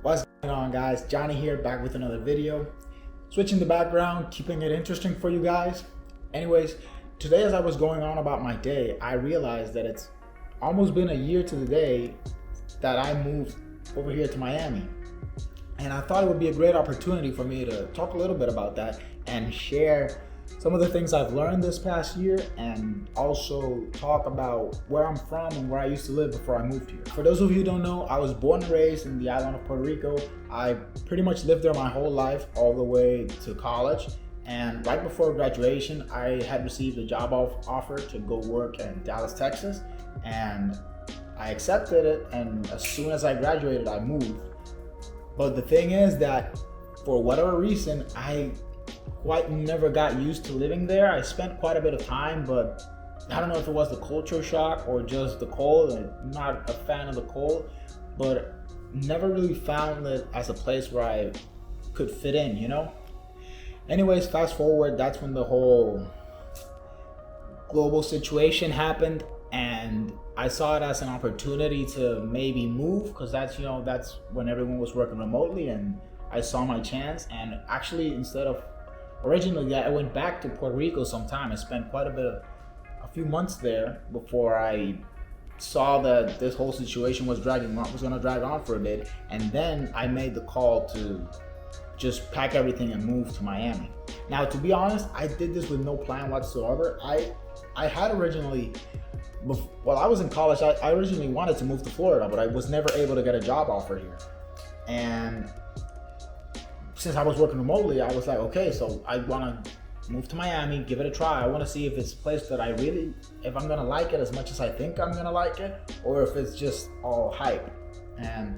What's going on, guys? Johnny here, back with another video. Switching the background, keeping it interesting for you guys. Anyways, today as I was going on about my day, I realized that it's almost been a year to the day that I moved over here to Miami. And I thought it would be a great opportunity for me to talk a little bit about that and share some of the things I've learned this past year, and also talk about where I'm from and where I used to live before I moved here. For those of you who don't know, I was born and raised in the island of Puerto Rico. I pretty much lived there my whole life, all the way to college. And right before graduation, I had received a job offer to go work in Dallas, Texas. And I accepted it, and as soon as I graduated, I moved. But the thing is that for whatever reason, I quite never got used to living there. I spent quite a bit of time, but I don't know if it was the culture shock or just the cold. I'm not a fan of the cold, but never really found it as a place where I could fit in, you know? Anyways, fast forward, that's when the whole global situation happened, and I saw it as an opportunity to maybe move, because that's when everyone was working remotely, and I saw my chance. And actually, originally, I went back to Puerto Rico sometime. I spent a few months there before I saw that this whole situation was going to drag on for a bit. And then I made the call to just pack everything and move to Miami. Now, to be honest, I did this with no plan whatsoever. I had originally, while I was in college, I originally wanted to move to Florida, but I was never able to get a job offer here. And since I was working remotely, I was like, okay, so I want to move to Miami, give it a try. I want to see if it's a place that if I'm going to like it as much as I think I'm going to like it, or if it's just all hype. And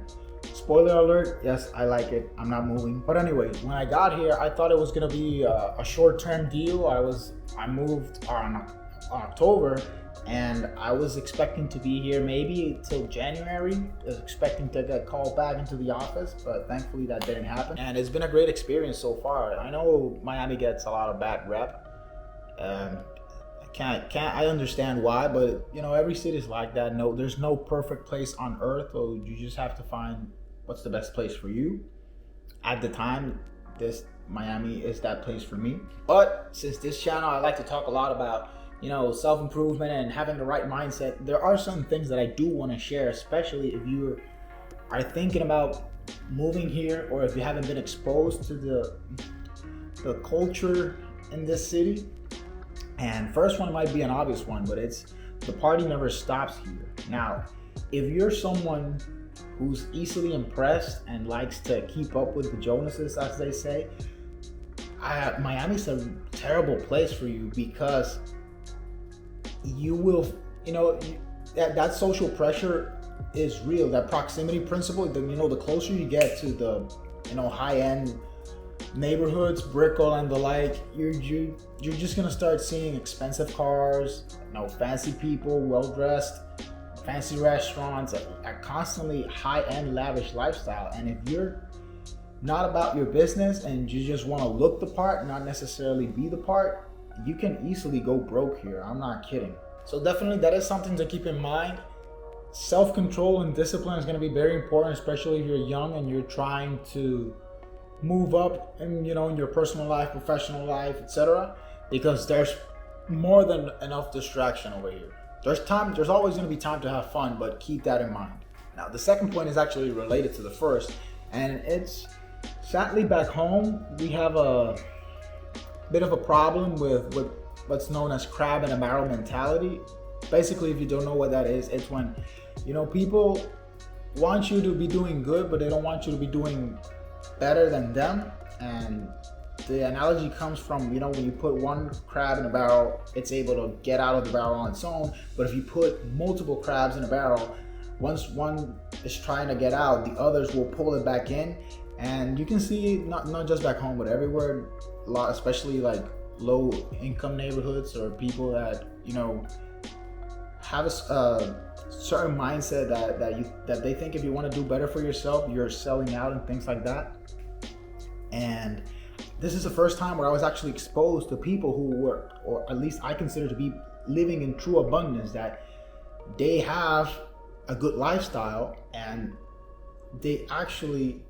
spoiler alert, yes, I like it. I'm not moving. But anyway, when I got here, I thought it was going to be a short-term deal. I moved on October, and I was expecting to be here maybe till January. I was expecting to get called back into the office, but thankfully that didn't happen. And it's been a great experience so far. I know Miami gets a lot of bad rep. I understand why, but every city is like that. No, there's no perfect place on earth, so you just have to find what's the best place for you. At the time, Miami is that place for me. But since this channel, I like to talk a lot about self-improvement and having the right mindset, there are some things that I do want to share, especially if you are thinking about moving here, or if you haven't been exposed to the culture in this city. And first one might be an obvious one, but it's the party never stops here. Now, if you're someone who's easily impressed and likes to keep up with the Jonases, as they say, Miami's a terrible place for you, because you will, that social pressure is real. That proximity principle, the closer you get to the, high-end neighborhoods, Brickell and the like, you're just gonna start seeing expensive cars, fancy people, well-dressed, fancy restaurants, a constantly high-end, lavish lifestyle. And if you're not about your business and you just want to look the part, not necessarily be the part, you can easily go broke here. I'm not kidding. So definitely that is something to keep in mind. Self-control and discipline is going to be very important, especially if you're young and you're trying to move up in your personal life, professional life, etc. Because there's more than enough distraction over here. There's always going to be time to have fun, but keep that in mind. Now, the second point is actually related to the first, and it's sadly back home we have a bit of a problem with what's known as crab in a barrel mentality. Basically, if you don't know what that is, it's when people want you to be doing good, but they don't want you to be doing better than them. And the analogy comes from when you put one crab in a barrel, it's able to get out of the barrel on its own. But if you put multiple crabs in a barrel, once one is trying to get out, the others will pull it back in. And you can see not just back home, but everywhere, a lot, especially like low income neighborhoods, or people that have a certain mindset that they think if you want to do better for yourself, you're selling out and things like that. And this is the first time where I was actually exposed to people who were, or at least I consider to be, living in true abundance, that they have a good lifestyle and they actually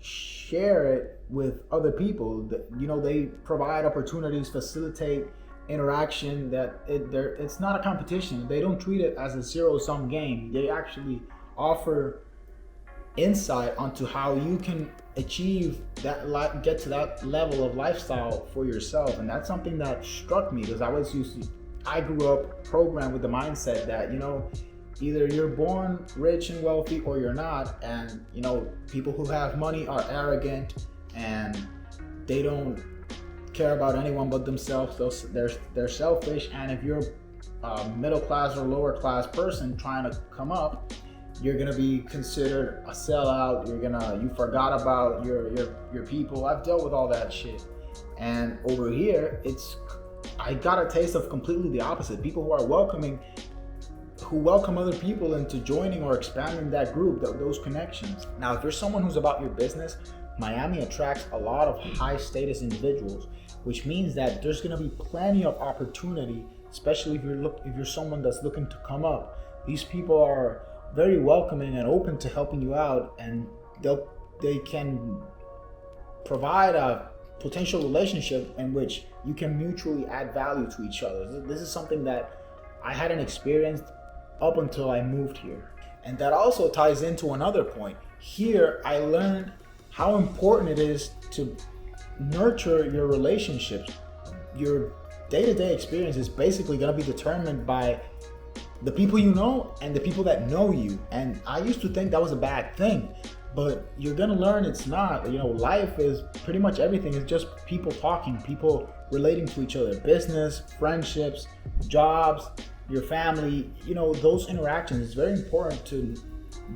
share it with other people. You know, they provide opportunities, facilitate interaction. It's not a competition. They don't treat it as a zero-sum game. They actually offer insight onto how you can achieve that, get to that level of lifestyle for yourself. And that's something that struck me, because I grew up programmed with the mindset that, you know, either you're born rich and wealthy or you're not. And, you know, people who have money are arrogant and they don't care about anyone but themselves. So they're selfish. And if you're a middle class or lower class person trying to come up, you're gonna be considered a sellout. You forgot about your people. I've dealt with all that shit. And over here, I got a taste of completely the opposite. People who are welcoming, who welcome other people into joining or expanding that group, those connections. Now, if you're someone who's about your business, Miami attracts a lot of high status individuals, which means that there's gonna be plenty of opportunity, especially if you're someone that's looking to come up. These people are very welcoming and open to helping you out, and they can provide a potential relationship in which you can mutually add value to each other. This is something that I hadn't experienced up until I moved here. And that also ties into another point. Here, I learned how important it is to nurture your relationships. Your day-to-day experience is basically going to be determined by the people you know and the people that know you. And I used to think that was a bad thing, but you're gonna learn it's not. You know, life is pretty much everything. It's just people talking, people relating to each other, business, friendships, jobs, your family. You know, those interactions. It's very important to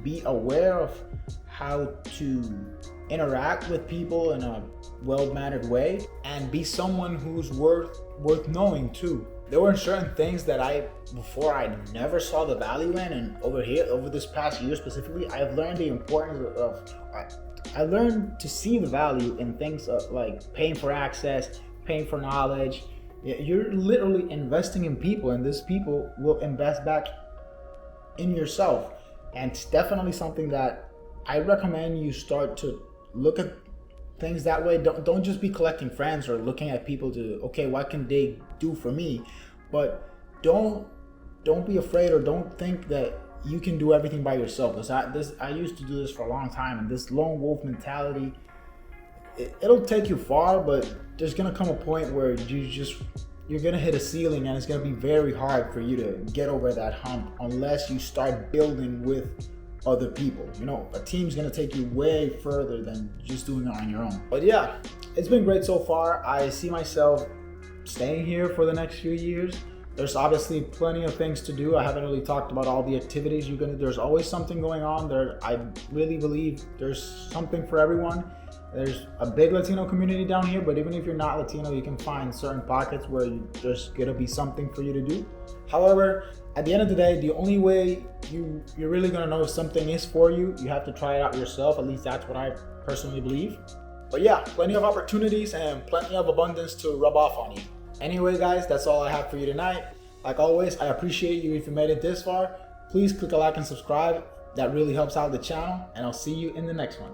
be aware of how to interact with people in a well-mannered way and be someone who's worth knowing too. There were certain things that before I never saw the value in, and over this past year specifically, I've learned the importance I learned to see the value in things like paying for access, paying for knowledge. You're literally investing in people, and these people will invest back in yourself. And it's definitely something that I recommend you start to look at things that way. Don't just be collecting friends or looking at people to, okay, what can they do for me? But don't be afraid, or don't think that you can do everything by yourself. Because I used to do this for a long time, and this lone wolf mentality, it'll take you far, but there's gonna come a point where you're gonna hit a ceiling, and it's gonna be very hard for you to get over that hump unless you start building with other people. You know, a team's gonna take you way further than just doing it on your own. But yeah, it's been great so far. I see myself staying here for the next few years. There's obviously plenty of things to do. I haven't really talked about all the activities there's always something going on there. I really believe there's something for everyone. There's a big Latino community down here, but even if you're not Latino, you can find certain pockets where there's gonna be something for you to do. However, at the end of the day, the only way you're really gonna know if something is for you, you have to try it out yourself. At least that's what I personally believe. But yeah, plenty of opportunities and plenty of abundance to rub off on you. Anyway, guys, that's all I have for you tonight. Like always, I appreciate you if you made it this far. Please click a like and subscribe. That really helps out the channel, and I'll see you in the next one.